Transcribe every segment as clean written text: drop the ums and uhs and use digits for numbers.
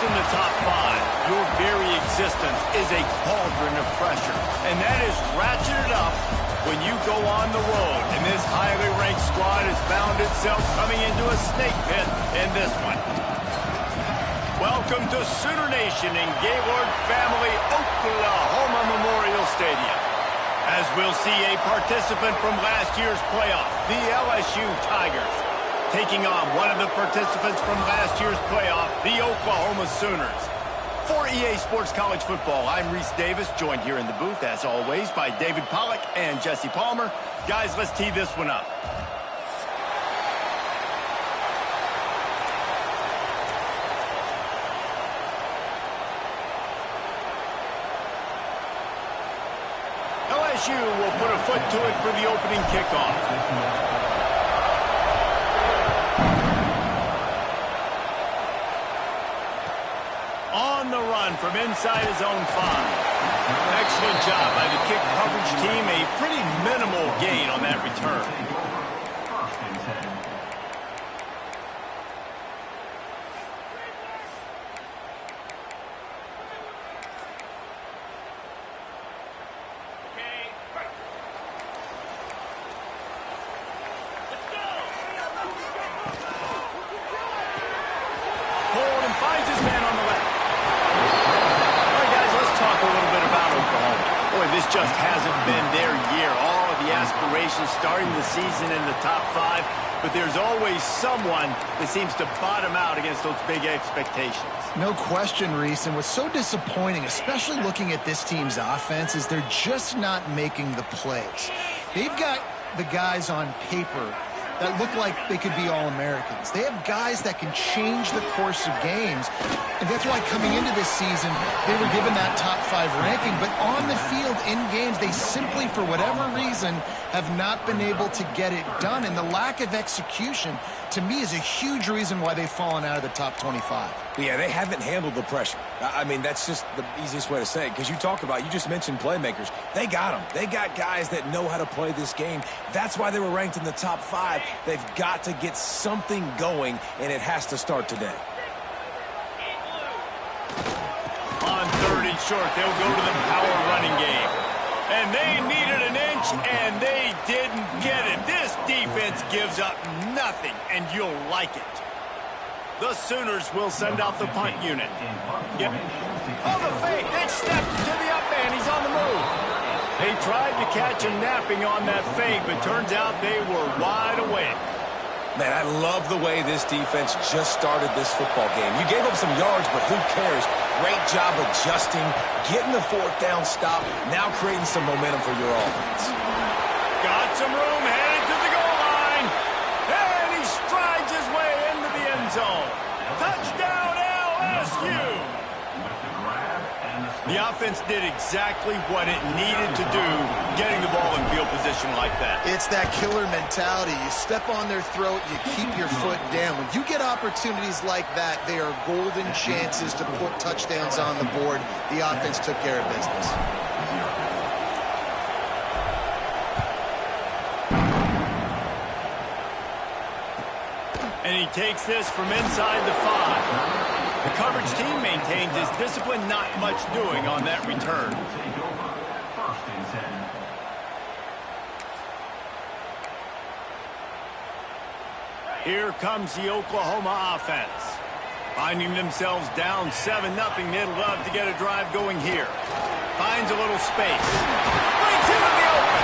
in the top 5, your very existence is a cauldron of pressure. And that is ratcheted up when you go on the road. And this highly ranked squad has found itself coming into a snake pit in this one. Welcome to Sooner Nation in Gaylord Family Oklahoma Memorial Stadium. As we'll see a participant from last year's playoff, the LSU Tigers, taking on one of the participants from last year's playoff, the Oklahoma Sooners. For EA Sports College Football, I'm Reese Davis, joined here in the booth, as always, by David Pollack and Jesse Palmer. Guys, let's tee this one up. LSU will put a foot to it for the opening kickoff. On the run from inside his own 5. Excellent job by the kick coverage team. A pretty minimal gain on that return. Hold and finds his man on the left. Boy, this just hasn't been their year. All of the aspirations starting the season in the top 5, but there's always someone that seems to bottom out against those big expectations. No question, Reese, and what's so disappointing, especially looking at this team's offense, is they're just not making the plays. They've got the guys on paper that look like they could be All-Americans. They have guys that can change the course of games, and that's why coming into this season, they were given that top 5 ranking, but on the field, in games, they simply, for whatever reason, have not been able to get it done, and the lack of execution, to me, is a huge reason why they've fallen out of the top 25. Yeah, they haven't handled the pressure. I mean, that's just the easiest way to say it, because you just mentioned playmakers. They got them. They got guys that know how to play this game. That's why they were ranked in the top 5. They've got to get something going, and it has to start today. On 3rd and short, they'll go to the power running game. And they needed an inch, and they didn't get it. This defense gives up nothing, and you'll like it. The Sooners will send out the punt unit. Yep. Oh, the fake. They stepped to the up man. He's on the move. They tried to catch him napping on that fake, but turns out they were wide awake. Man, I love the way this defense just started this football game. You gave up some yards, but who cares? Great job adjusting, getting the 4th down stop, now creating some momentum for your offense. Got some room, headed to the goal line. And he strides his way into the end zone. Touchdown, LSU! The offense did exactly what it needed to do, getting the ball in field position like that. It's that killer mentality. You step on their throat, you keep your foot down. When you get opportunities like that, they are golden chances to put touchdowns on the board. The offense took care of business. And he takes this from inside the 5. The coverage team maintains his discipline, not much doing on that return. Here comes the Oklahoma offense. Finding themselves down 7-0, they'd love to get a drive going here. Finds a little space. Breaks into the open.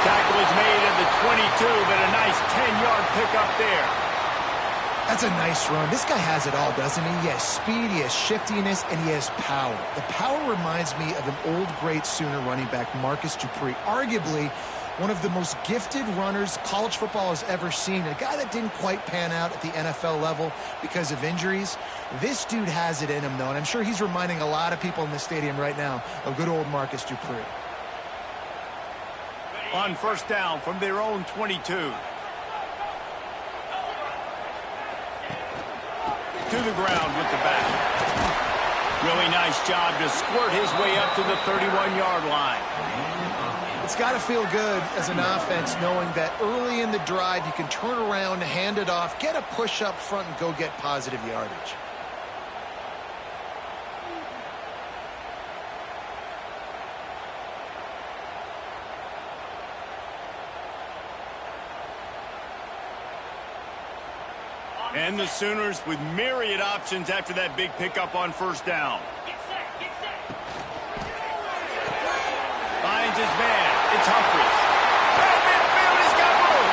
Tackle is made at the 22, but a nice 10-yard pickup there. That's a nice run. This guy has it all, doesn't he? He has speed, he has shiftiness, and he has power. The power reminds me of an old great Sooner running back, Marcus Dupree. Arguably one of the most gifted runners college football has ever seen. A guy that didn't quite pan out at the NFL level because of injuries. This dude has it in him, though, and I'm sure he's reminding a lot of people in the stadium right now of good old Marcus Dupree. On 1st down from their own 22. To the ground with the back. Really nice job to squirt his way up to the 31-yard line. It's got to feel good as an offense knowing that early in the drive you can turn around, hand it off, get a push up front, and go get positive yardage. And the Sooners with myriad options after that big pickup on first down. Finds his man. It's Humphries. And midfield, he's got room.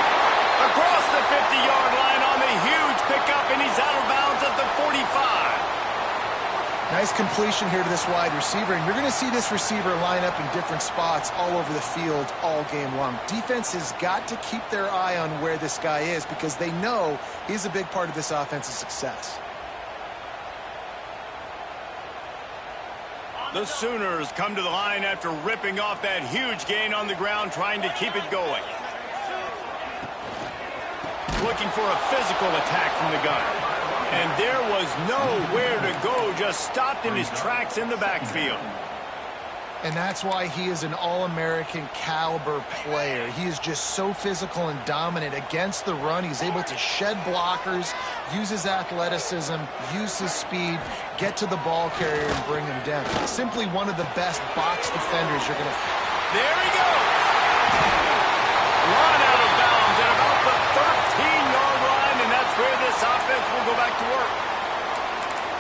Across the 50-yard line on the huge pickup, and he's out of bounds at the 45. Nice completion here to this wide receiver, and you're going to see this receiver line up in different spots all over the field all game long. Defense has got to keep their eye on where this guy is because they know he's a big part of this offense's success. The Sooners come to the line after ripping off that huge gain on the ground, trying to keep it going. Looking for a physical attack from the gun. And there was nowhere to go, just stopped in his tracks in the backfield. And that's why he is an all-American caliber player. He is just so physical and dominant against the run. He's able to shed blockers, use his athleticism, use his speed, get to the ball carrier and bring him down. Simply one of the best box defenders you're going to find. There he goes. Run out of bounds at about the 13-yard line, and that's where this offense will go back to work.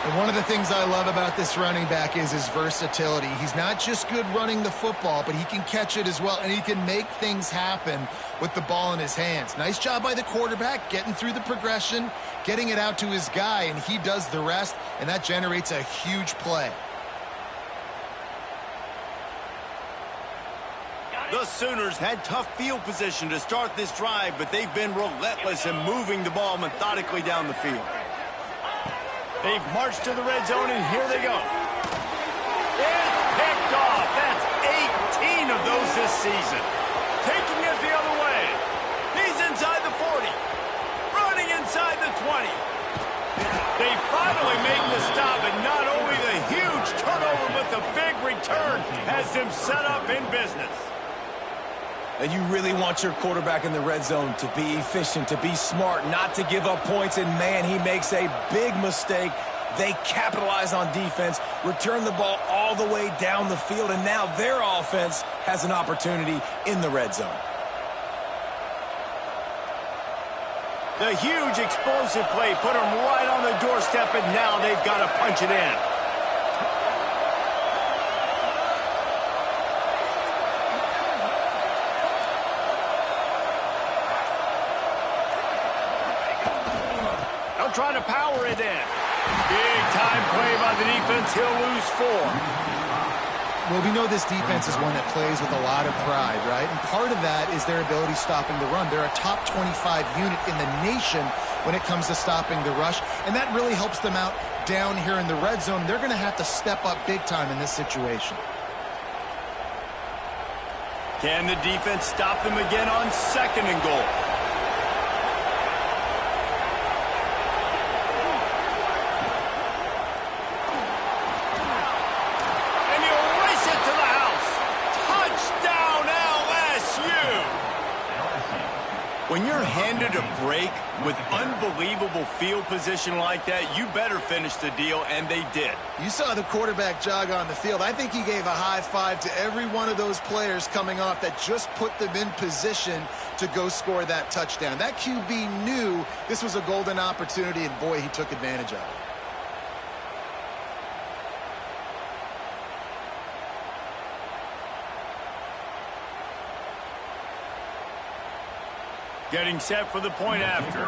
And one of the things I love about this running back is his versatility. He's not just good running the football, but he can catch it as well, and he can make things happen with the ball in his hands. Nice job by the quarterback, getting through the progression, getting it out to his guy, and he does the rest, and that generates a huge play. The Sooners had tough field position to start this drive, but they've been relentless in moving the ball methodically down the field. They've marched to the red zone, and here they go. It's picked off. That's 18 of those this season. Taking it the other way. He's inside the 40. Running inside the 20. They finally make the stop, and not only the huge turnover, but the big return has them set up in business. And you really want your quarterback in the red zone to be efficient, to be smart, not to give up points. And, man, he makes a big mistake. They capitalize on defense, return the ball all the way down the field, and now their offense has an opportunity in the red zone. The huge explosive play put them right on the doorstep, and now they've got to punch it in. Trying to power it in. Big time play by the defense. He'll lose 4. Well, we know this defense is one that plays with a lot of pride, right? And part of that is their ability stopping the run. They're a top 25 unit in the nation when it comes to stopping the rush, and that really helps them out down here in the red zone. They're going to have to step up big time in this situation. Can the defense stop them again on 2nd and goal? When you're handed a break with unbelievable field position like that, you better finish the deal, and they did. You saw the quarterback jog on the field. I think he gave a high five to every one of those players coming off that just put them in position to go score that touchdown. That QB knew this was a golden opportunity, and boy, he took advantage of it. Getting set for the point after.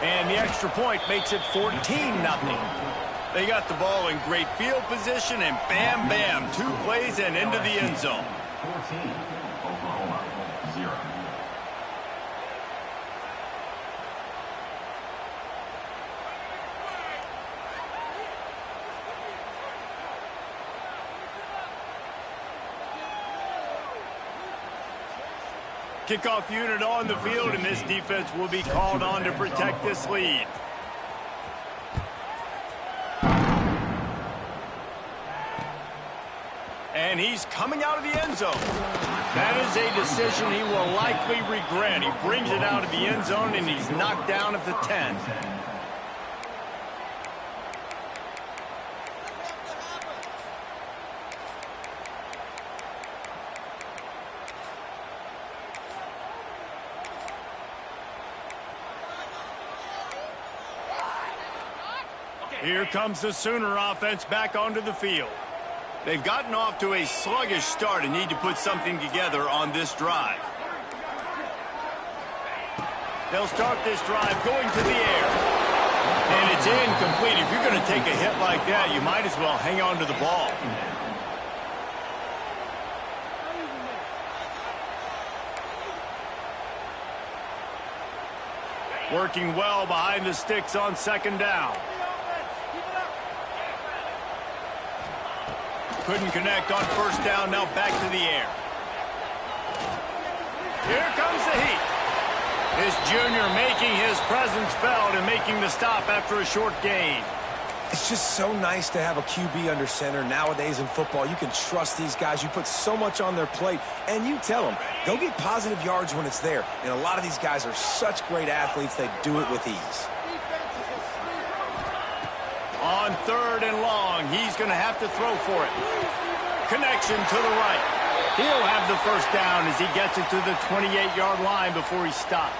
And the extra point makes it 14-0. They got the ball in great field position, and bam, bam, 2 plays and into the end zone. 14, Oklahoma, 0. Kickoff unit on the field, and this defense will be called on to protect this lead. And he's coming out of the end zone. That is a decision he will likely regret. He brings it out of the end zone, and he's knocked down at the 10. Here comes the Sooner offense back onto the field. They've gotten off to a sluggish start and need to put something together on this drive. They'll start this drive going to the air. And it's incomplete. If you're going to take a hit like that, you might as well hang on to the ball. Working well behind the sticks on second down. Couldn't connect on first down, now back to the air. Here comes the heat. This junior making his presence felt and making the stop after a short gain. It's just so nice to have a QB under center. Nowadays in football, you can trust these guys. You put so much on their plate, and you tell them, go get positive yards when it's there. And a lot of these guys are such great athletes, they do it with ease. On third and long, he's going to have to throw for it. Connection to the right. He'll have the first down as he gets it to the 28-yard line before he stopped.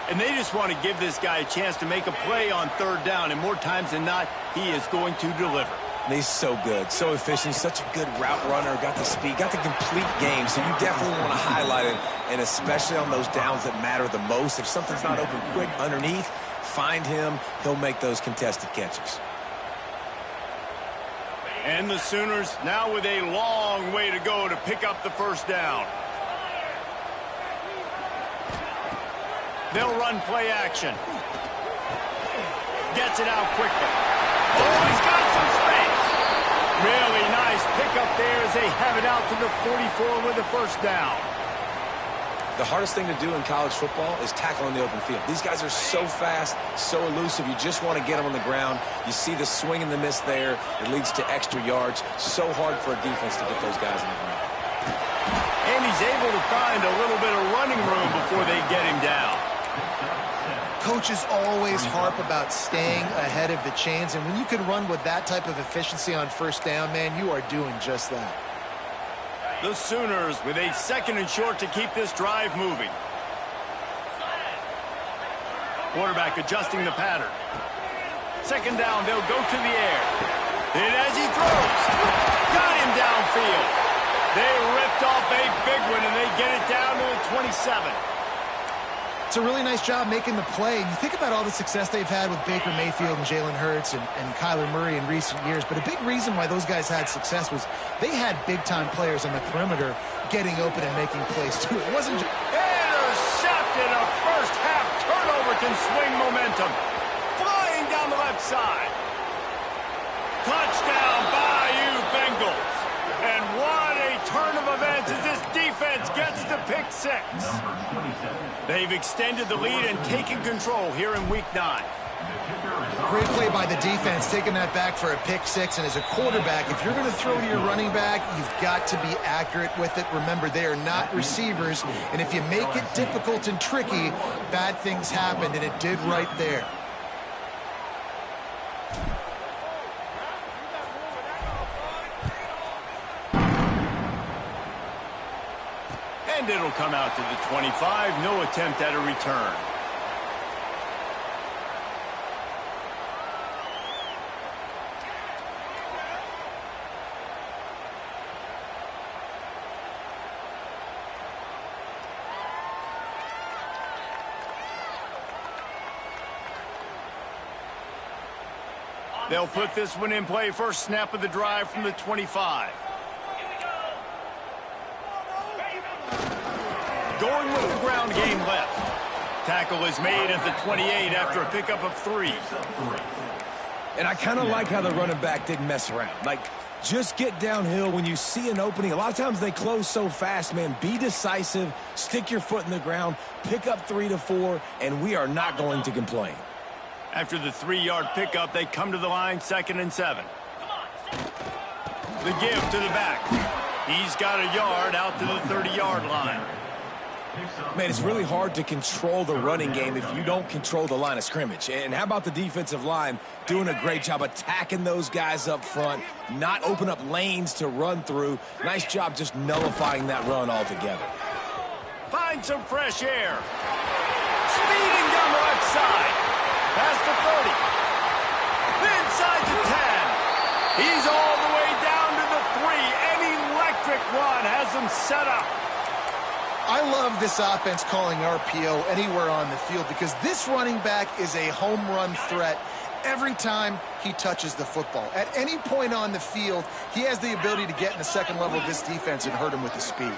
And they just want to give this guy a chance to make a play on third down, and more times than not, he is going to deliver. And he's so good, so efficient, such a good route runner, got the speed, got the complete game, so you definitely want to highlight it, and especially on those downs that matter the most. If something's not open quick underneath, find him, he'll make those contested catches. And the Sooners now with a long way to go to pick up the first down. They'll run play action. Gets it out quickly. Oh, he's got some space. Really nice pickup there as they have it out to the 44 with the first down. The hardest thing to do in college football is tackle in the open field. These guys are so fast, so elusive. You just want to get them on the ground. You see the swing and the miss there. It leads to extra yards. So hard for a defense to get those guys on the ground. And he's able to find a little bit of running room before they get him down. Coaches always harp about staying ahead of the chains, and when you can run with that type of efficiency on first down, man, you are doing just that. The Sooners with a second and short to keep this drive moving. Quarterback adjusting the pattern. Second down, they'll go to the air. And as he throws, got him downfield. They ripped off a big one, and they get it down to the 27. It's a really nice job making the play. And you think about all the success they've had with Baker Mayfield and Jalen Hurts and Kyler Murray in recent years. But a big reason why those guys had success was they had big-time players on the perimeter getting open and making plays, too. It wasn't just... Intercepted. A first-half turnover can swing momentum. Flying down the left side. Touchdown, Bayou Bengals. And what a turn of events as this defense gets to pick six. They've extended the lead and taken control here in Week 9. Great play by the defense, taking that back for a pick six. And as a quarterback, if you're going to throw to your running back, you've got to be accurate with it. Remember, they are not receivers. And if you make it difficult and tricky, bad things happen, and it did right there. And it'll come out to the 25. No attempt at a return. They'll put this one in play. First snap of the drive from the 25. Going with the ground game left. Tackle is made at the 28 after a pickup of 3. And I kind of like how the running back didn't mess around. Like, just get downhill when you see an opening. A lot of times they close so fast, man. Be decisive, stick your foot in the ground, pick up 3 to 4, and we are not going to complain. After the 3-yard pickup, they come to the line, 2nd and 7. The give to the back. He's got a yard out to the 30-yard line. Man, it's really hard to control the running game if you don't control the line of scrimmage. And how about the defensive line doing a great job attacking those guys up front, not open up lanes to run through. Nice job just nullifying that run altogether. Find some fresh air. Speeding down the left side. Past the 30. Inside the 10. He's all the way down to the 3. An electric run has him set up. I love this offense calling RPO anywhere on the field because this running back is a home run threat every time he touches the football. At any point on the field, he has the ability to get in the second level of this defense and hurt him with the speed.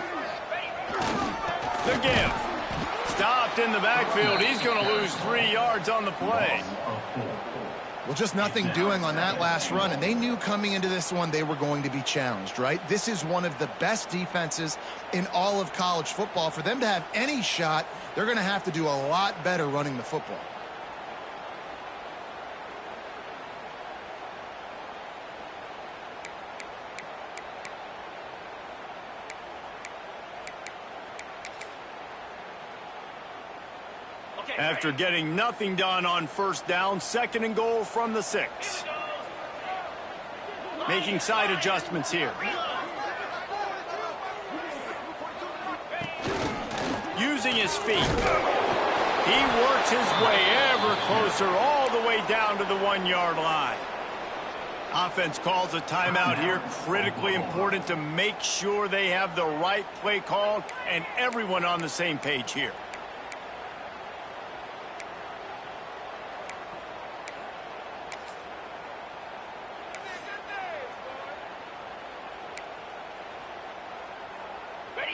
The give. Stopped in the backfield. He's going to lose 3 yards on the play. Well, just nothing doing on that last run, and they knew coming into this one they were going to be challenged, right? This is one of the best defenses in all of college football. For them to have any shot, they're going to have to do a lot better running the football. After getting nothing done on first down, 2nd and goal from the 6. Making side adjustments here. Using his feet. He works his way ever closer all the way down to the 1-yard line. Offense calls a timeout here. Critically important to make sure they have the right play called and everyone on the same page here.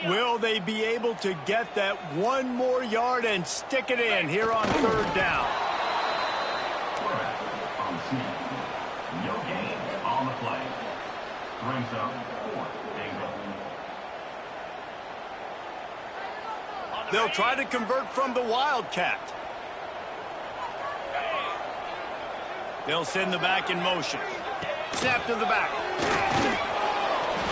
Will they be able to get that 1 more yard and stick it in here on 3rd down? No gain on the play. Brings up 4th and goal. They'll try to convert from the Wildcat. They'll send the back in motion. Snap to the back.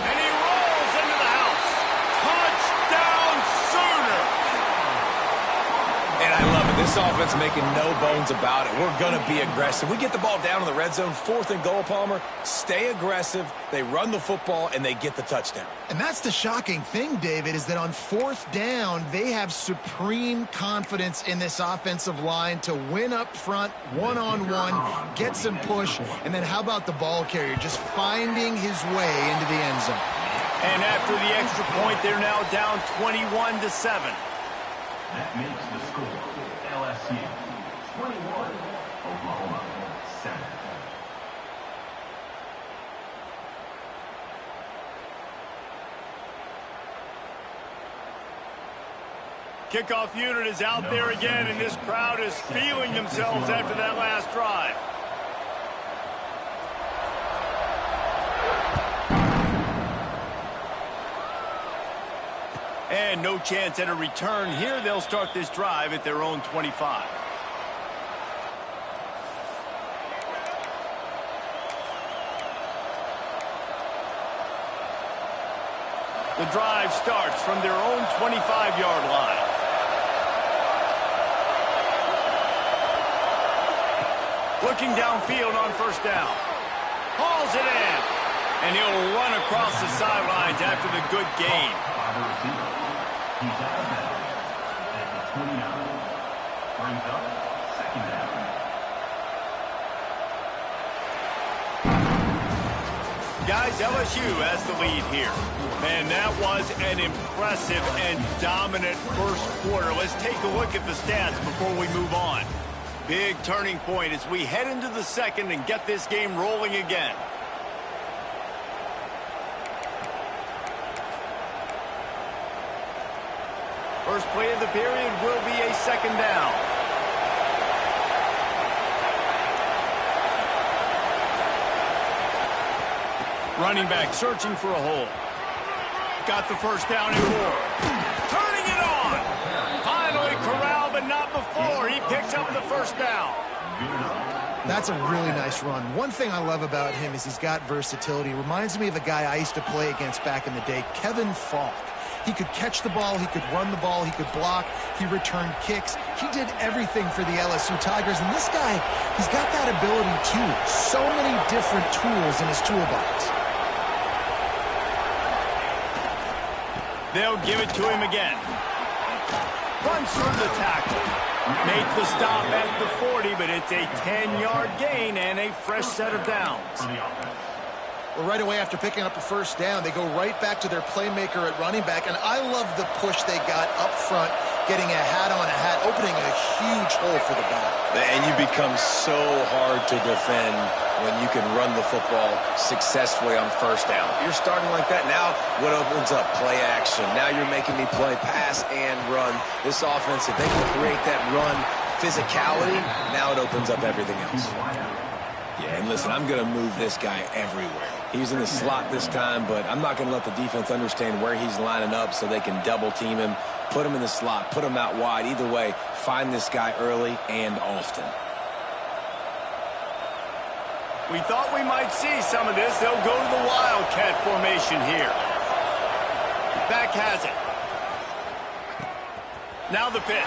And he rolls into the house. Touchdown Sooner! And I love it. This offense making no bones about it. We're going to be aggressive. We get the ball down in the red zone, 4th and goal, Palmer. Stay aggressive. They run the football, and they get the touchdown. And that's the shocking thing, David, is that on 4th down, they have supreme confidence in this offensive line to win up front, one-on-one, get some push, and then how about the ball carrier just finding his way into the end zone? And after the extra point, they're now down 21-7. That makes the score LSU 21, Oklahoma 7. Kickoff unit is out there again, and this crowd is feeling themselves after that last drive. And no chance at a return here. They'll start this drive at their own 25. The drive starts from their own 25-yard line. Looking downfield on first down. Hauls it in. And he'll run across the sidelines after the good gain. He's out of bounds at the 29. Brings up 2nd down. Guys, LSU has the lead here. And that was an impressive and dominant first quarter. Let's take a look at the stats before we move on. Big turning point as we head into the 2nd and get this game rolling again. First play of the period will be a 2nd down. Running back searching for a hole. Got the first down and more. Turning it on. Finally corralled, but not before. He picks up the first down. That's a really nice run. One thing I love about him is he's got versatility. Reminds me of a guy I used to play against back in the day, Kevin Falk. He could catch the ball, he could run the ball, he could block, he returned kicks. He did everything for the LSU Tigers, and this guy, he's got that ability too. So many different tools in his toolbox. They'll give it to him again. Runs through the tackle. Makes the stop at the 40, but it's a 10-yard gain and a fresh set of downs. Well, right away after picking up a first down, they go right back to their playmaker at running back, and I love the push they got up front, getting a hat on a hat, opening a huge hole for the back. And you become so hard to defend when you can run the football successfully on first down. You're starting like that. Now what opens up? Play action. Now you're making me play pass and run. This offense, if they can create that run physicality, now it opens up everything else. Yeah, and listen, I'm going to move this guy everywhere. He's in the slot this time, but I'm not going to let the defense understand where he's lining up so they can double team him, put him in the slot, put him out wide. Either way, find this guy early and often. We thought we might see some of this. They'll go to the Wildcat formation here. Back has it. Now the pitch.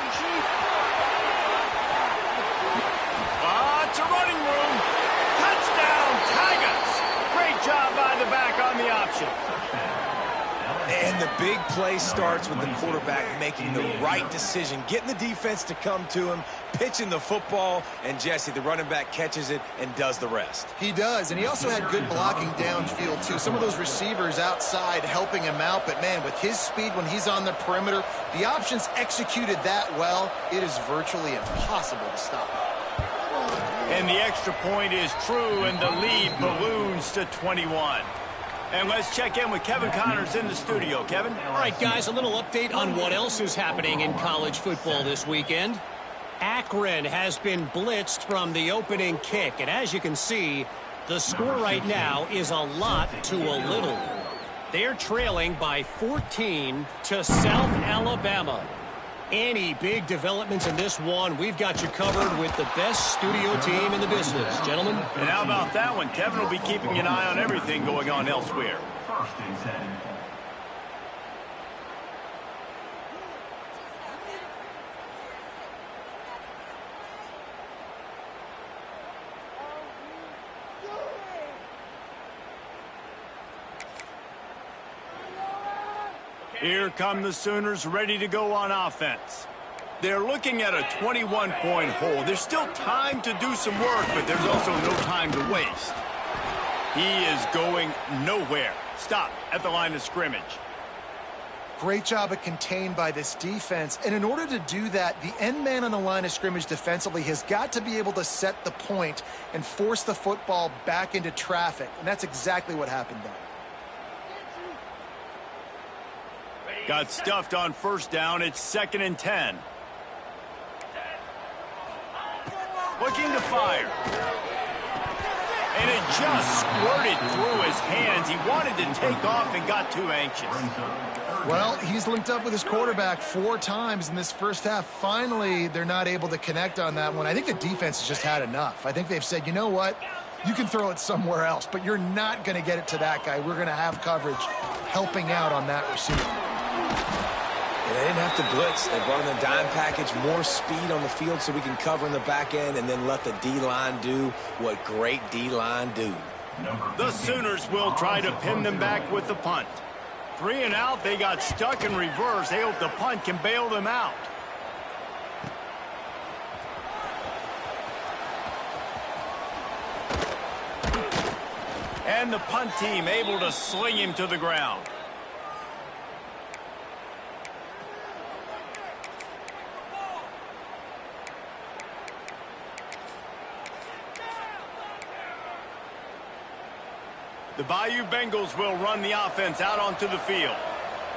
It's a running room. Touchdown, Tigers. Great job by the back on the option. And the big play starts with the quarterback making the right decision, getting the defense to come to him, pitching the football, and Jesse, the running back, catches it and does the rest. He does, and he also had good blocking downfield, too. Some of those receivers outside helping him out, but, man, with his speed when he's on the perimeter, the options executed that well, it is virtually impossible to stop. And the extra point is true, and the lead balloons to 21. And let's check in with Kevin Connors in the studio. Kevin? All right, guys, a little update on what else is happening in college football this weekend. Akron has been blitzed from the opening kick, and as you can see, the score right now is a lot to a little. They're trailing by 14 to South Alabama. Any big developments in this one, we've got you covered with the best studio team in the business, gentlemen. And how about that one? Kevin will be keeping an eye on everything going on elsewhere. First and 10. Here come the Sooners ready to go on offense. They're looking at a 21-point hole. There's still time to do some work, but there's also no time to waste. He is going nowhere. Stop at the line of scrimmage. Great job of contained by this defense. And in order to do that, the end man on the line of scrimmage defensively has got to be able to set the point and force the football back into traffic. And that's exactly what happened there. Got stuffed on first down. It's 2nd and 10. Looking to fire. And it just squirted through his hands. He wanted to take off and got too anxious. Well, he's linked up with his quarterback 4 times in this first half. Finally, they're not able to connect on that one. I think the defense has just had enough. I think they've said, you know what? You can throw it somewhere else, but you're not going to get it to that guy. We're going to have coverage helping out on that receiver. And they didn't have to blitz. They brought in the dime package, more speed on the field so we can cover in the back end and then let the D-line do what great D-line do. The Sooners will try to pin them back with the punt. 3 and out, they got stuck in reverse. They hope the punt can bail them out. And the punt team able to sling him to the ground. The Bayou Bengals will run the offense out onto the field.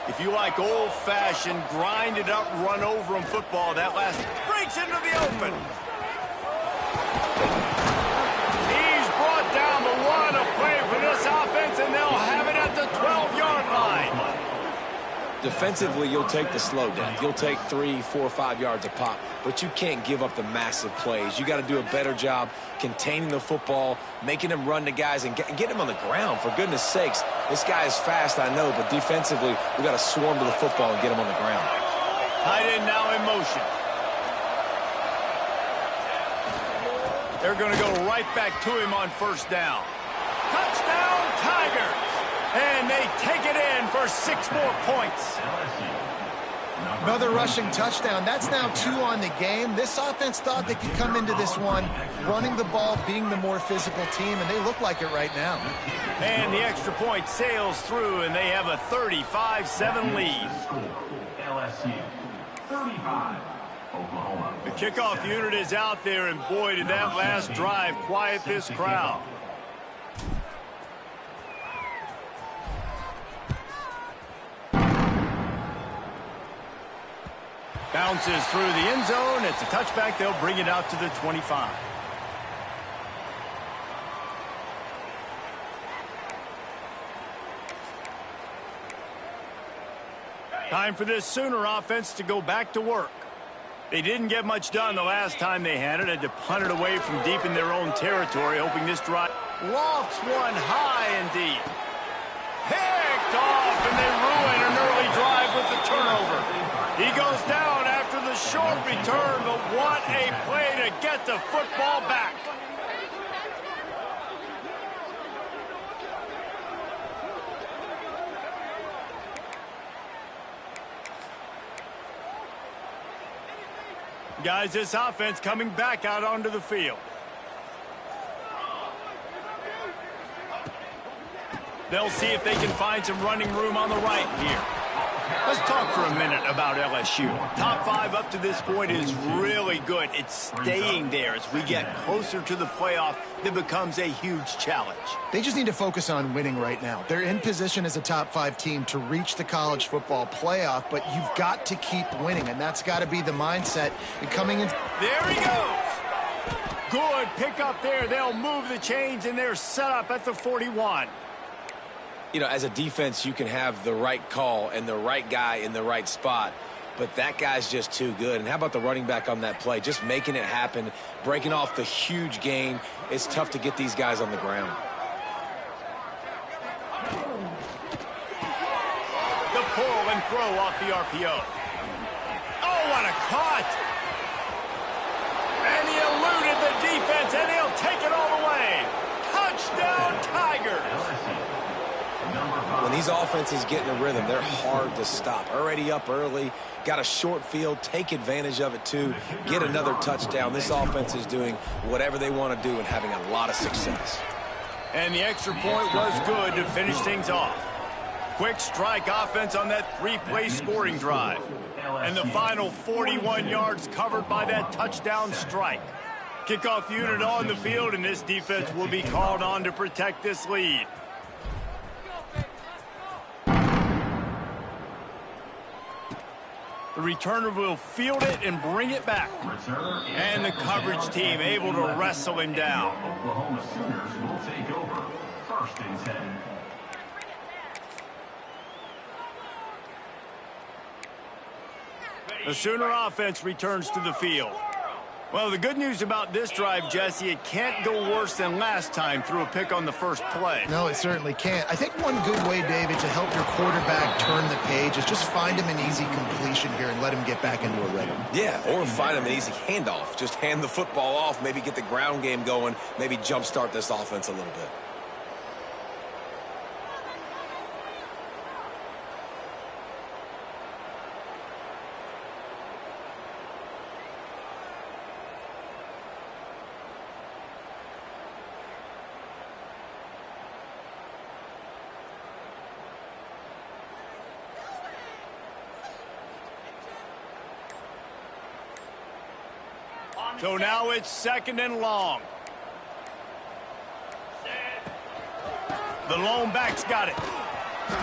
If you like old-fashioned, grind-it-up, run-over-'em football, that last breaks into the open. He's brought down, but what a play for this offense, and they'll have it at the 12-yard line. Defensively, you'll take the slow death. You'll take 3, 4, 5 yards a pop, but you can't give up the massive plays. You got to do a better job containing the football, making him run to guys, and get him on the ground, for goodness sakes. This guy is fast, I know, but defensively, we got to swarm to the football and get him on the ground. Tight end now in motion. They're going to go right back to him on first down. Touchdown, Tigers! And they take it in for 6 more points. LSU, Another rushing touchdown. That's now 2 on the game. This offense thought they could come into this one running the ball, being the more physical team, and they look like it right now. And the extra point sails through, and they have a 35-7 lead. LSU 35, Oklahoma. The kickoff unit is out there, and boy, did that last drive quiet this crowd. Bounces through the end zone. It's a touchback. They'll bring it out to the 25. Time for this Sooner offense to go back to work. They didn't get much done the last time they had it. Had to punt it away from deep in their own territory, hoping this drive lofts one high and deep. Picked off, and they ruin an early drive with the turnover. He goes down after the short return, but what a play to get the football back. Guys, this offense coming back out onto the field. They'll see if they can find some running room on the right here. Let's talk for a minute about LSU. Top 5 up to this point is really good. It's staying there. As we get closer to the playoff, it becomes a huge challenge. They just need to focus on winning right now. They're in position as a top 5 team to reach the college football playoff, but you've got to keep winning, and that's got to be the mindset. And coming in. There he goes. Good pick up there. They'll move the chains, and they're set up at the 41. You know, as a defense, you can have the right call and the right guy in the right spot, but that guy's just too good. And how about the running back on that play? Just making it happen, breaking off the huge gain. It's tough to get these guys on the ground. The pull and throw off the RPO. Oh, what a cut! And he eluded the defense, and he'll take it all the way. Touchdown, Tigers! When these offenses get in a rhythm, they're hard to stop. Already up early, got a short field, take advantage of it too, get another touchdown. This offense is doing whatever they want to do and having a lot of success. And the extra point was good to finish things off. Quick strike offense on that 3-play scoring drive. And the final 41 yards covered by that touchdown strike. Kickoff unit on the field, and this defense will be called on to protect this lead. The returner will field it and bring it back. And the coverage team able to wrestle him down. Oklahoma Sooners will take over. 1st and 10. The Sooner offense returns to the field. Well, the good news about this drive, Jesse, it can't go worse than last time through a pick on the first play. No, it certainly can't. I think one good way, David, to help your quarterback turn the page is just find him an easy completion here and let him get back into a rhythm. Yeah, or find him an easy handoff. Just hand the football off, maybe get the ground game going, maybe jumpstart this offense a little bit. So now it's 2nd and long. The lone back's got it.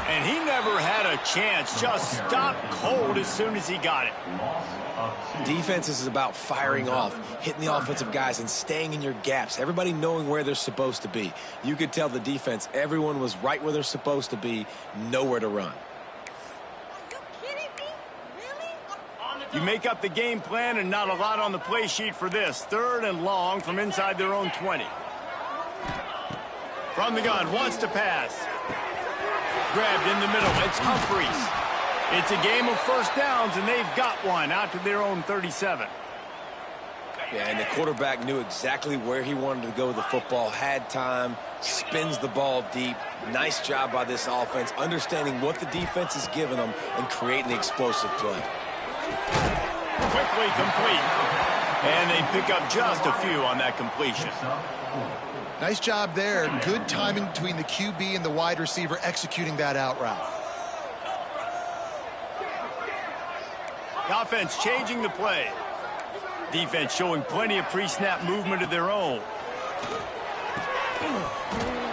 And he never had a chance. Just stopped cold as soon as he got it. Defense is about firing off, hitting the offensive guys, and staying in your gaps. Everybody knowing where they're supposed to be. You could tell the defense, everyone was right where they're supposed to be, nowhere to run. You make up the game plan, and not a lot on the play sheet for this. 3rd and long from inside their own 20. From the gun, wants to pass. Grabbed in the middle. It's Humphries. It's a game of first downs, and they've got one out to their own 37. Yeah, and the quarterback knew exactly where he wanted to go with the football, had time, spins the ball deep. Nice job by this offense, understanding what the defense is giving them and creating the explosive play. Quickly complete. And they pick up just a few on that completion. Nice job there. Good timing between the QB and the wide receiver executing that out route. The offense changing the play. Defense showing plenty of pre-snap movement of their own.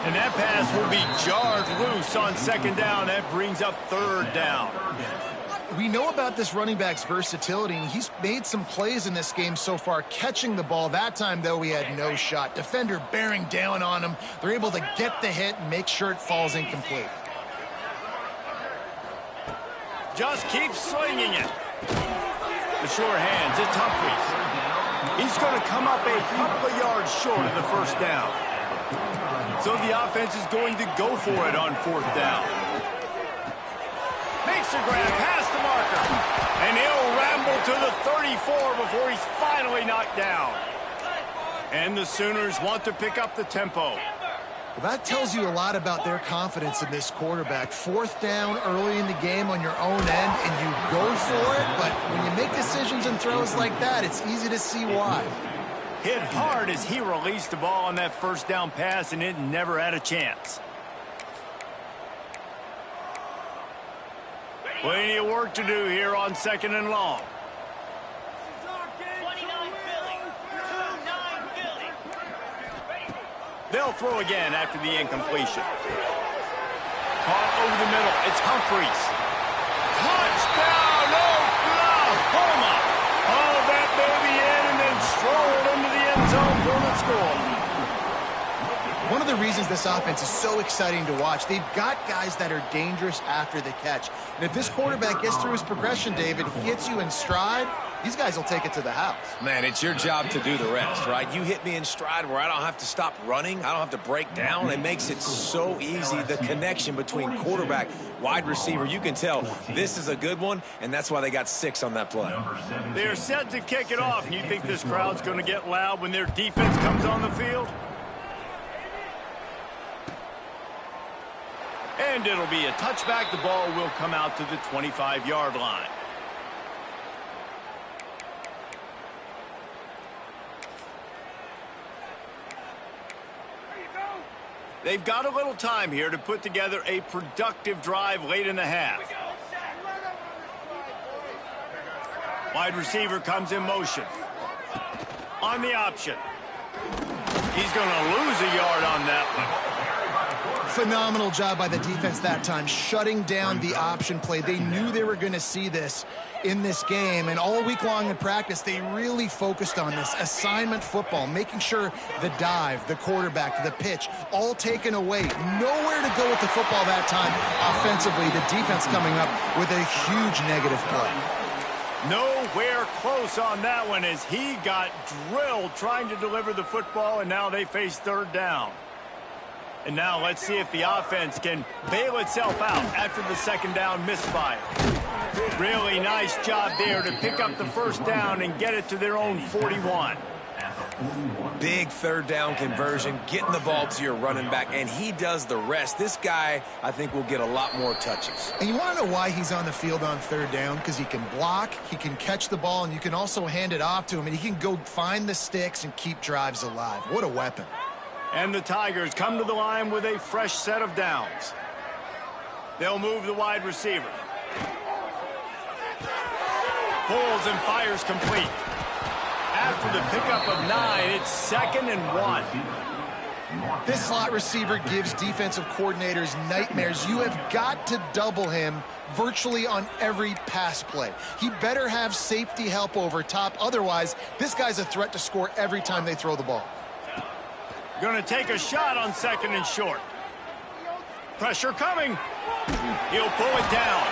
And that pass will be jarred loose on second down. That brings up third down. We know about this running back's versatility, and he's made some plays in this game so far, catching the ball. That time, though, he had no shot. Defender bearing down on him. They're able to get the hit and make sure it falls incomplete. Just keep slinging it. The sure hands, it's Humphries. He's going to come up a couple of yards short of the first down. So the offense is going to go for it on fourth down. Makes the grab past the marker. And he'll ramble to the 34 before he's finally knocked down. And the Sooners want to pick up the tempo. Well, that tells you a lot about their confidence in this quarterback. Fourth down early in the game on your own end, and you go for it. But when you make decisions and throws like that, it's easy to see why. Hit hard as he released the ball on that first down pass, and it never had a chance. Plenty of work to do here on second and long. They'll throw again after the incompletion. Caught over the middle. It's Humphries. Touchdown, Oklahoma! Haul that baby in and then stroll it into the end zone for the score. One of the reasons this offense is so exciting to watch, they've got guys that are dangerous after the catch. And if this quarterback gets through his progression, David, he gets you in stride, these guys will take it to the house. Man, it's your job to do the rest, right? You hit me in stride where I don't have to stop running. I don't have to break down. It makes it so easy, the connection between quarterback, wide receiver. You can tell this is a good one, and that's why they got 6 on that play. They're set to kick it off, and you think this crowd's going to get loud when their defense comes on the field? And it'll be a touchback. The ball will come out to the 25-yard line. They've got a little time here to put together a productive drive late in the half. Wide receiver comes in motion. On the option. He's going to lose a yard on that one. Phenomenal job by the defense that time, shutting down the option play. They knew they were going to see this in this game, and all week long in practice, they really focused on this assignment football, making sure the dive, the quarterback, the pitch, all taken away. Nowhere to go with the football that time offensively. The defense coming up with a huge negative play. Nowhere close on that one as he got drilled trying to deliver the football, and now they face third down. And now let's see if the offense can bail itself out after the second down misfire. Really nice job there to pick up the first down and get it to their own 41. Big third down conversion, getting the ball to your running back, and he does the rest. This guy, I think, will get a lot more touches. And you want to know why he's on the field on third down? Because he can block, he can catch the ball, and you can also hand it off to him, and he can go find the sticks and keep drives alive. What a weapon. And the Tigers come to the line with a fresh set of downs. They'll move the wide receiver. Pulls and fires complete. After the pickup of 9, it's 2nd and 1. This slot receiver gives defensive coordinators nightmares. You have got to double him virtually on every pass play. He better have safety help over top. Otherwise, this guy's a threat to score every time they throw the ball. Going to take a shot on 2nd and short. Pressure coming. He'll pull it down.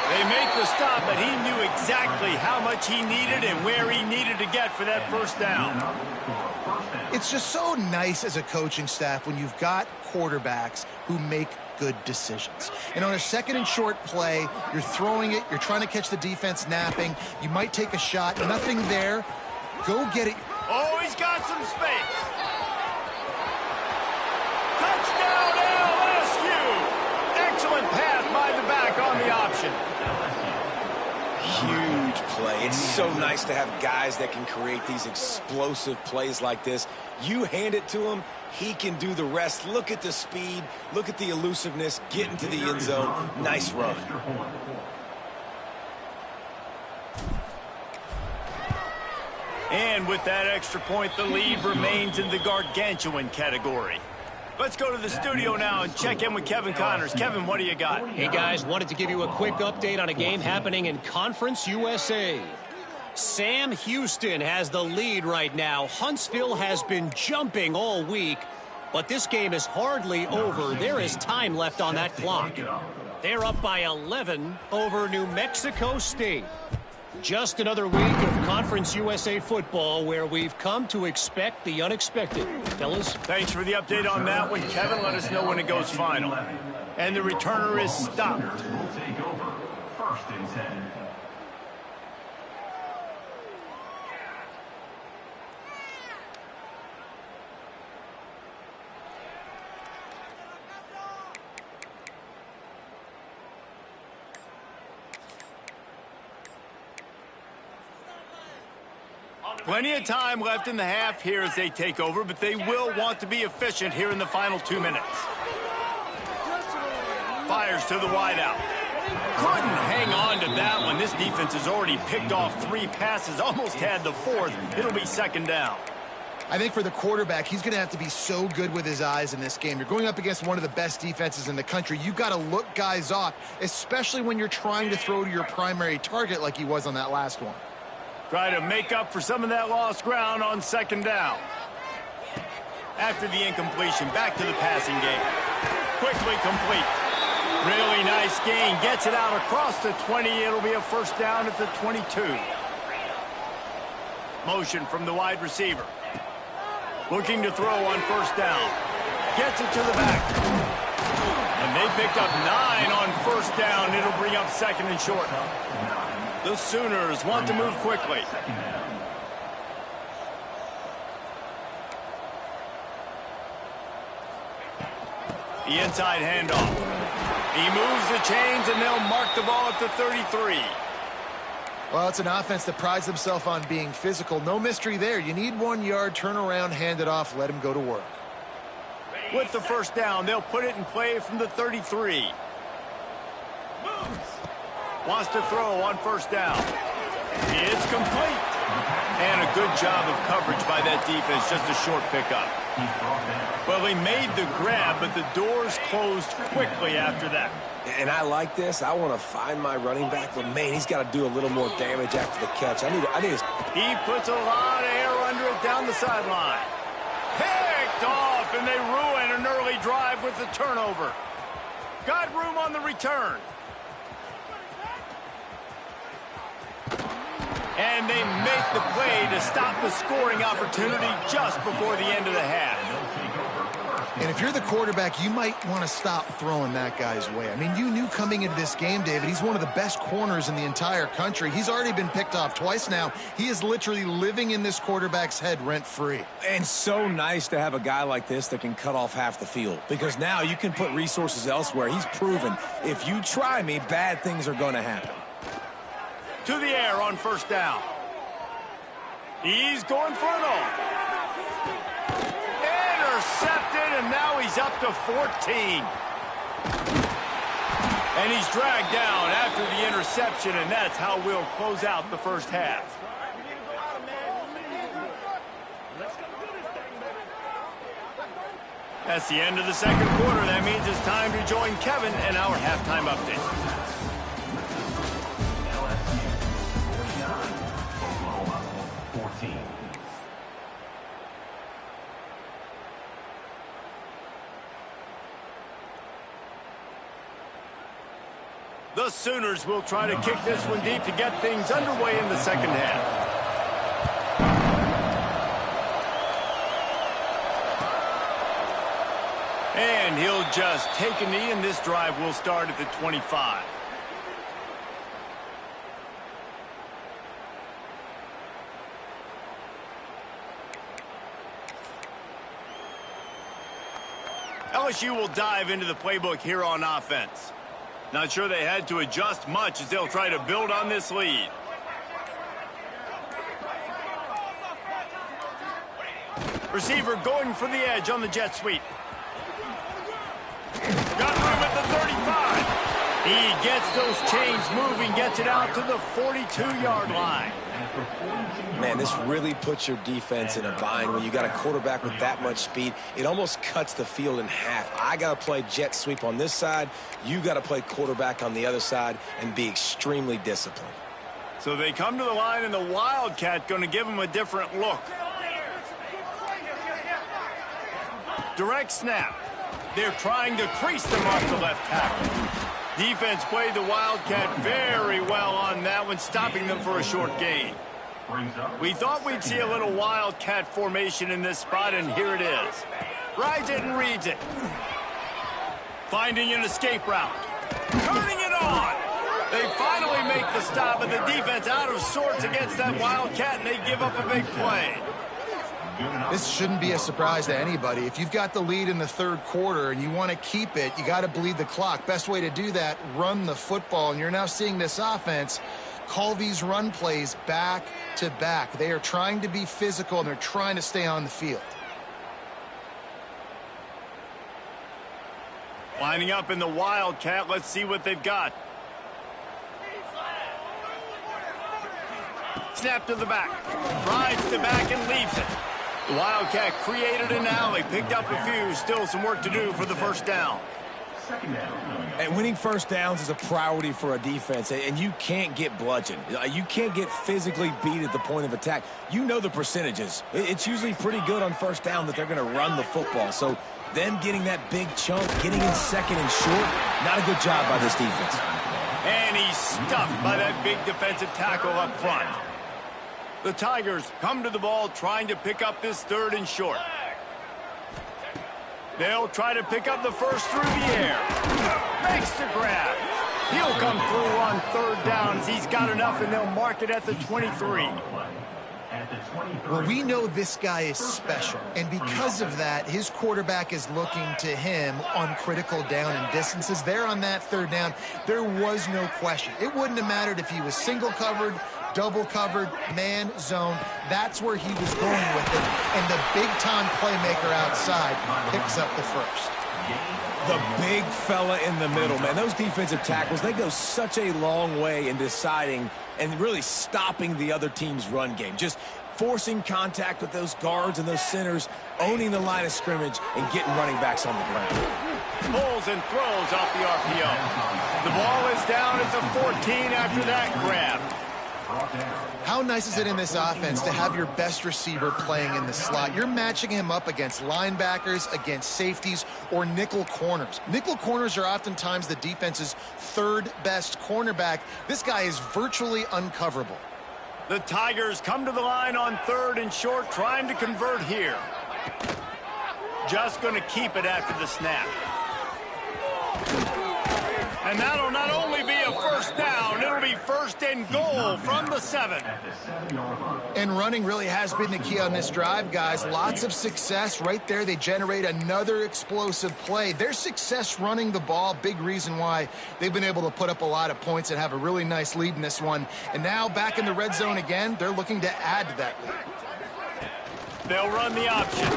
They make the stop, but he knew exactly how much he needed and where he needed to get for that first down. It's just so nice as a coaching staff when you've got quarterbacks who make good decisions. And on a 2nd and short play, you're throwing it, you're trying to catch the defense napping, you might take a shot, nothing there. Go get it. Oh, he's got some space. Touchdown, LSU! Excellent pass by the back on the option. Huge play. It's so nice to have guys that can create these explosive plays like this. You hand it to him, he can do the rest. Look at the speed. Look at the elusiveness. Get into the end zone. Nice run. And with that extra point, the lead remains in the gargantuan category. Let's go to the studio now and check in with Kevin Connors. Kevin, what do you got? Hey, guys, wanted to give you a quick update on a game happening in Conference USA. Sam Houston has the lead right now. Huntsville has been jumping all week, but this game is hardly over. There is time left on that clock. They're up by 11 over New Mexico State. Just another week of Conference USA football where we've come to expect the unexpected. Fellas? Thanks for the update on that one, Kevin. Let us know when it goes final. And the returner is stopped. Will take over. 1st and 10. Plenty of time left in the half here as they take over, but they will want to be efficient here in the final 2 minutes. Fires to the wideout. Couldn't hang on to that one. This defense has already picked off 3 passes, almost had the 4th. It'll be 2nd down. I think for the quarterback, he's going to have to be so good with his eyes in this game. You're going up against one of the best defenses in the country. You've got to look guys off, especially when you're trying to throw to your primary target like he was on that last one. Try to make up for some of that lost ground on 2nd down. After the incompletion, back to the passing game. Quickly complete. Really nice gain. Gets it out across the 20. It'll be a 1st down at the 22. Motion from the wide receiver. Looking to throw on 1st down. Gets it to the back. And they picked up 9 on 1st down. It'll bring up 2nd and short. The Sooners want to move quickly. The inside handoff. He moves the chains, and they'll mark the ball at the 33. Well, it's an offense that prides themselves on being physical. No mystery there. You need 1 yard, turn around, hand it off, let him go to work. With the 1st down, they'll put it in play from the 33. Wants to throw on 1st down. It's complete. And a good job of coverage by that defense. Just a short pickup. Well, he made the grab, but the doors closed quickly after that. And I like this. I want to find my running back, but, man, he's got to do a little more damage after the catch. I need his... He puts a lot of air under it down the sideline. Picked off, and they ruin an early drive with the turnover. Got room on the return. And they make the play to stop the scoring opportunity just before the end of the half. And if you're the quarterback, you might want to stop throwing that guy's way. I mean, you knew coming into this game, David, he's one of the best corners in the entire country. He's already been picked off twice now. He is literally living in this quarterback's head rent-free. And so nice to have a guy like this that can cut off half the field, because now you can put resources elsewhere. He's proven if you try me, bad things are going to happen. To the air on 1st down. He's going for it all. Intercepted, and now he's up to 14. And he's dragged down after the interception, and that's how we'll close out the 1st half. That's the end of the 2nd quarter. That means it's time to join Kevin and our halftime update. The Sooners will try to kick this one deep to get things underway in the 2nd half. And he'll just take a knee, and this drive will start at the 25. LSU will dive into the playbook here on offense. Not sure they had to adjust much as they'll try to build on this lead. Receiver going for the edge on the jet sweep. Got room at the 35. He gets those chains moving, gets it out to the 42-yard line. Man, this really puts your defense in a bind when you got a quarterback with that much speed. It almost cuts the field in half. I got to play jet sweep on this side. You got to play quarterback on the other side and be extremely disciplined. So they come to the line, and the Wildcat going to give them a different look. Direct snap. They're trying to crease them off the left tackle. Defense played the Wildcat very well on that one, stopping them for a short gain. We thought we'd see a little Wildcat formation in this spot, and here it is. Rides it and reads it. Finding an escape route. Turning it on. They finally make the stop, and the defense out of sorts against that Wildcat, and they give up a big play. This shouldn't be a surprise to anybody. If you've got the lead in the third quarter and you want to keep it, you got to bleed the clock. Best way to do that, run the football. And you're now seeing this offense call these run plays back to back. They are trying to be physical, and they're trying to stay on the field. Lining up in the Wildcat, let's see what they've got. Snap to the back. Rides the back and leaves it. The Wildcat created an alley, picked up a few. Still some work to do for the first down. And winning first downs is a priority for a defense, and you can't get bludgeoned. You can't get physically beat at the point of attack. You know the percentages. It's usually pretty good on first down that they're going to run the football. So them getting that big chunk, getting in second and short, not a good job by this defense. And he's stuffed by that big defensive tackle up front. The Tigers come to the ball trying to pick up this third and short. They'll try to pick up the first through the air. Makes the grab. He'll come through on third down as he's got enough, and they'll mark it at the 23. Well, we know this guy is special, and because of that, his quarterback is looking to him on critical down and distances. There on that third down, there was no question. It wouldn't have mattered if he was single covered, double covered, man, zone. That's where he was going with it, and the big-time playmaker outside picks up the first. The big fella in the middle, man. Those defensive tackles, they go such a long way in deciding and really stopping the other team's run game. Just forcing contact with those guards and those centers, owning the line of scrimmage, and getting running backs on the ground. Pulls and throws off the RPO. The ball is down at the 14 after that grab. How nice is it in this offense to have your best receiver playing in the slot? You're matching him up against linebackers, against safeties, or nickel corners. Nickel corners are oftentimes the defense's third best cornerback. This guy is virtually uncoverable. The Tigers come to the line on third and short, trying to convert here. Just going to keep it after the snap. And that'll not only be a first down, it'll be first and goal from the 7. And running really has been the key on this drive, guys. Lots of success right there. They generate another explosive play. Their success running the ball, big reason why they've been able to put up a lot of points and have a really nice lead in this one. And now back in the red zone again, they're looking to add to that lead. They'll run the option.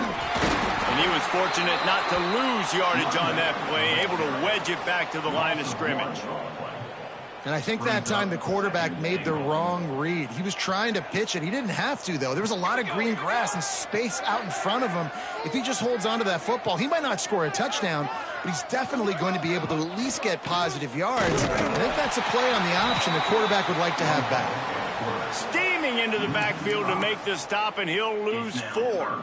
And he was fortunate not to lose yardage on that play, able to wedge it back to the line of scrimmage. And I think that time the quarterback made the wrong read. He was trying to pitch it. He didn't have to, though. There was a lot of green grass and space out in front of him. If he just holds on to that football, he might not score a touchdown, but he's definitely going to be able to at least get positive yards. I think that's a play on the option the quarterback would like to have back. Steaming into the backfield to make the stop, and he'll lose 4.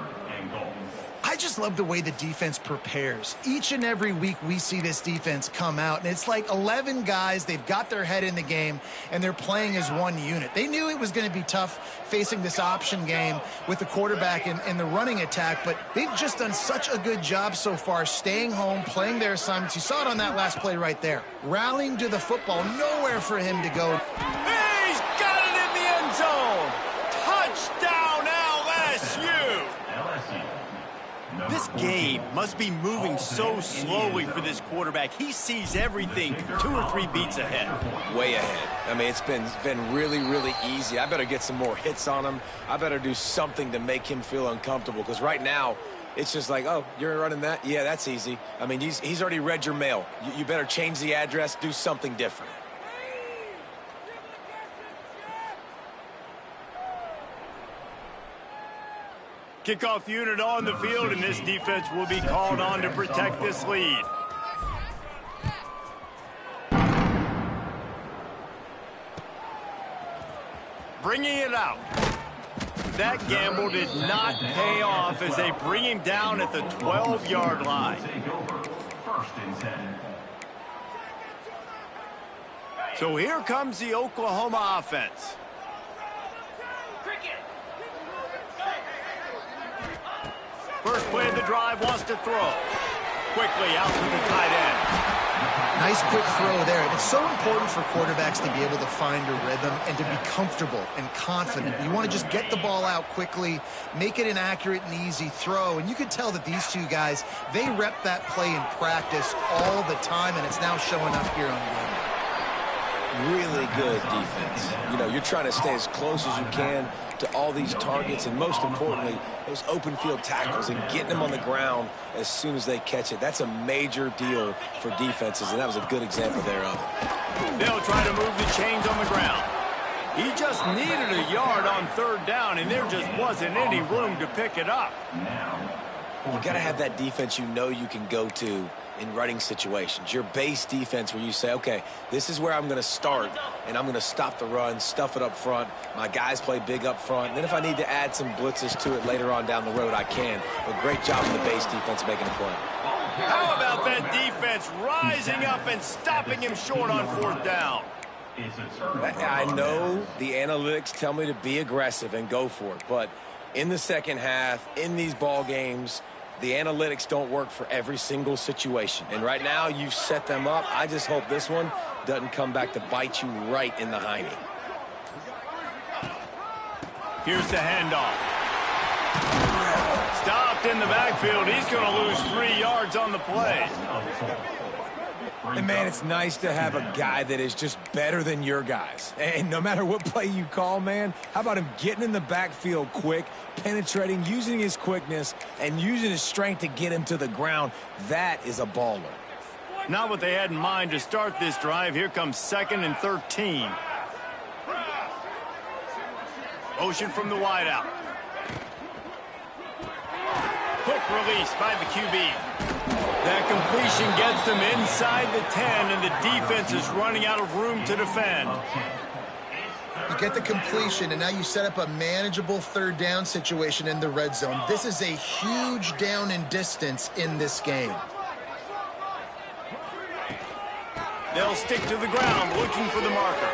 I just love the way the defense prepares. Each and every week we see this defense come out, and it's like 11 guys. They've got their head in the game, and they're playing as one unit. They knew it was going to be tough facing this option game with the quarterback and the running attack, but they've just done such a good job so far staying home, playing their assignments. You saw it on that last play right there. Rallying to the football, nowhere for him to go. He's got it in the end zone. Touchdown, LSU. This game must be moving so slowly for this quarterback. He sees everything 2 or 3 beats ahead. Way ahead. I mean, it's been really, really easy. I better get some more hits on him. I better do something to make him feel uncomfortable, because right now, it's just like, oh, you're running that? Yeah, that's easy. I mean, he's already read your mail. You better change the address, do something different. Kickoff unit on the field, and this defense will be called on to protect this lead. Bringing it out. That gamble did not pay off as they bring him down at the 12-yard line. So here comes the Oklahoma offense. First play of the drive, wants to throw. Quickly out to the tight end. Nice quick throw there. It's so important for quarterbacks to be able to find a rhythm and to be comfortable and confident. You want to just get the ball out quickly, make it an accurate and easy throw. And you could tell that these two guys, they rep that play in practice all the time, and it's now showing up here on game day. Really good defense. You know, you're trying to stay as close as you can to all these targets, and most importantly, those open field tackles and getting them on the ground as soon as they catch it. That's a major deal for defenses, and that was a good example there of it. They'll try to move the chains on the ground. He just needed a yard on 3rd down, and there just wasn't any room to pick it up. You got to have that defense you know you can go to in running situations. Your base defense where you say, okay, this is where I'm going to start, and I'm going to stop the run, stuff it up front. My guys play big up front. And then if I need to add some blitzes to it later on down the road, I can. But great job in the base defense making a play. How about that defense rising up and stopping him short on 4th down? I know the analytics tell me to be aggressive and go for it, but in the second half, in these ball games, the analytics don't work for every single situation. And right now, you've set them up. I just hope this one doesn't come back to bite you right in the hiney. Here's the handoff. Stopped in the backfield. He's going to lose 3 yards on the play. And, man, it's nice to have a guy that is just better than your guys. And no matter what play you call, man, how about him getting in the backfield quick, penetrating, using his quickness, and using his strength to get him to the ground? That is a baller. Not what they had in mind to start this drive. Here comes 2nd and 13. Motion from the wideout. Quick release by the QB. That completion gets them inside the 10, and the defense is running out of room to defend. You get the completion, and now you set up a manageable 3rd down situation in the red zone. This is a huge down in distance in this game. They'll stick to the ground looking for the marker.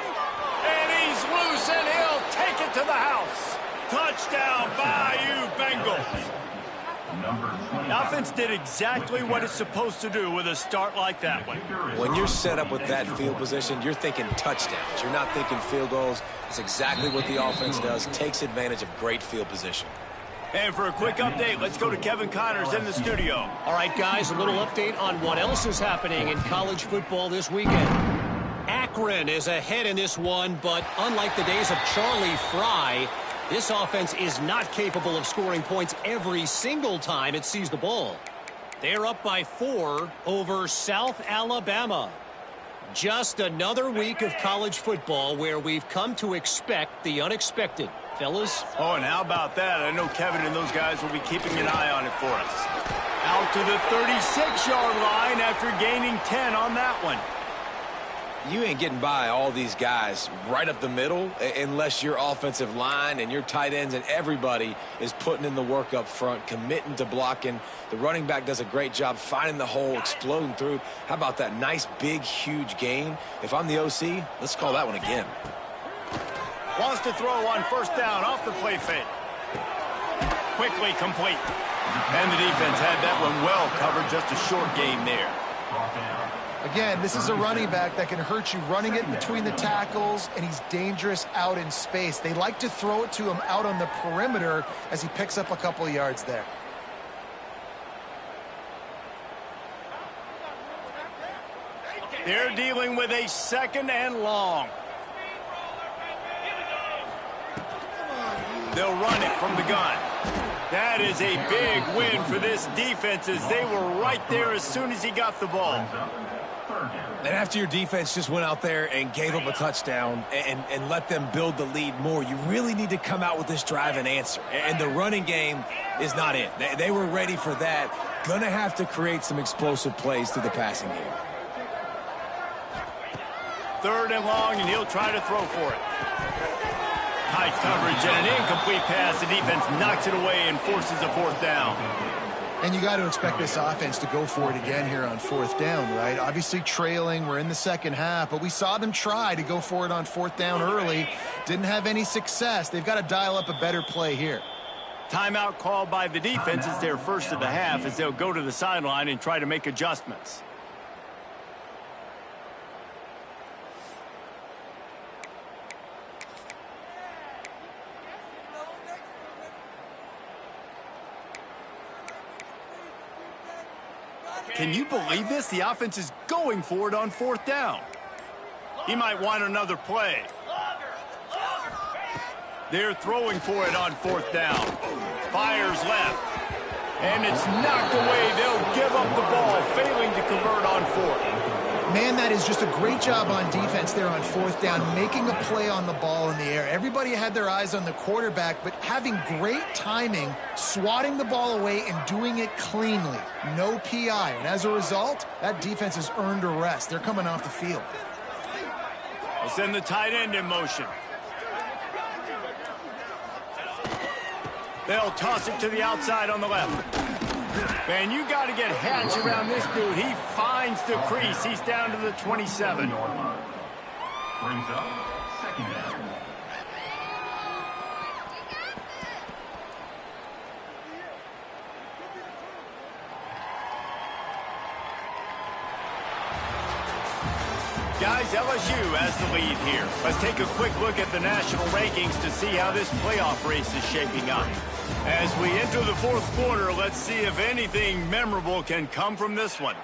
And he's loose, and he'll take it to the house. Touchdown, Bayou Bengals. The offense did exactly what it's supposed to do with a start like that one. When you're set up with that field position, you're thinking touchdowns. You're not thinking field goals. It's exactly what the offense does. Takes advantage of great field position. And for a quick update, let's go to Kevin Connors in the studio. All right, guys, a little update on what else is happening in college football this weekend. Akron is ahead in this one, but unlike the days of Charlie Fry, this offense is not capable of scoring points every single time it sees the ball. They're up by 4 over South Alabama. Just another week of college football where we've come to expect the unexpected. Fellas? Oh, and how about that? I know Kevin and those guys will be keeping an eye on it for us. Out to the 36-yard line after gaining 10 on that one. You ain't getting by all these guys right up the middle unless your offensive line and your tight ends and everybody is putting in the work up front, committing to blocking. The running back does a great job finding the hole, exploding through. How about that nice, big, huge gain? If I'm the OC, let's call that one again. Wants to throw on 1st down off the play fake. Quickly complete. And the defense had that one well covered, just a short gain there. Again, this is a running back that can hurt you running it between the tackles, and he's dangerous out in space. They like to throw it to him out on the perimeter as he picks up a couple yards there. They're dealing with a 2nd and long. They'll run it from the gun. That is a big win for this defense as they were right there as soon as he got the ball. And after your defense just went out there and gave up a touchdown and let them build the lead more, you really need to come out with this drive and answer. And the running game is not it. They were ready for that. Gonna have to create some explosive plays through the passing game. 3rd and long, and he'll try to throw for it. High coverage and an incomplete pass. The defense knocks it away and forces a 4th down. And you got to expect this offense to go for it again here on 4th down, right? Obviously trailing, we're in the 2nd half, but we saw them try to go for it on 4th down early. Didn't have any success. They've got to dial up a better play here. Timeout called by the defense is their first of the half as they'll go to the sideline and try to make adjustments. Can you believe this? The offense is going for it on 4th down. He might want another play. They're throwing for it on 4th down. Fires left. And it's knocked away. They'll give up the ball, failing to convert on 4th. Man, that is just a great job on defense there on 4th down, making a play on the ball in the air. Everybody had their eyes on the quarterback, but having great timing, swatting the ball away and doing it cleanly. No PI. And as a result, that defense has earned a rest. They're coming off the field. They'll send the tight end in motion. They'll toss it to the outside on the left. Man, you got to get Hatch around this dude. He finds the crease. He's down to the 27. Brings up 2nd down. Guys, LSU has the lead here. Let's take a quick look at the national rankings to see how this playoff race is shaping up. As we enter the 4th quarter, let's see if anything memorable can come from this one.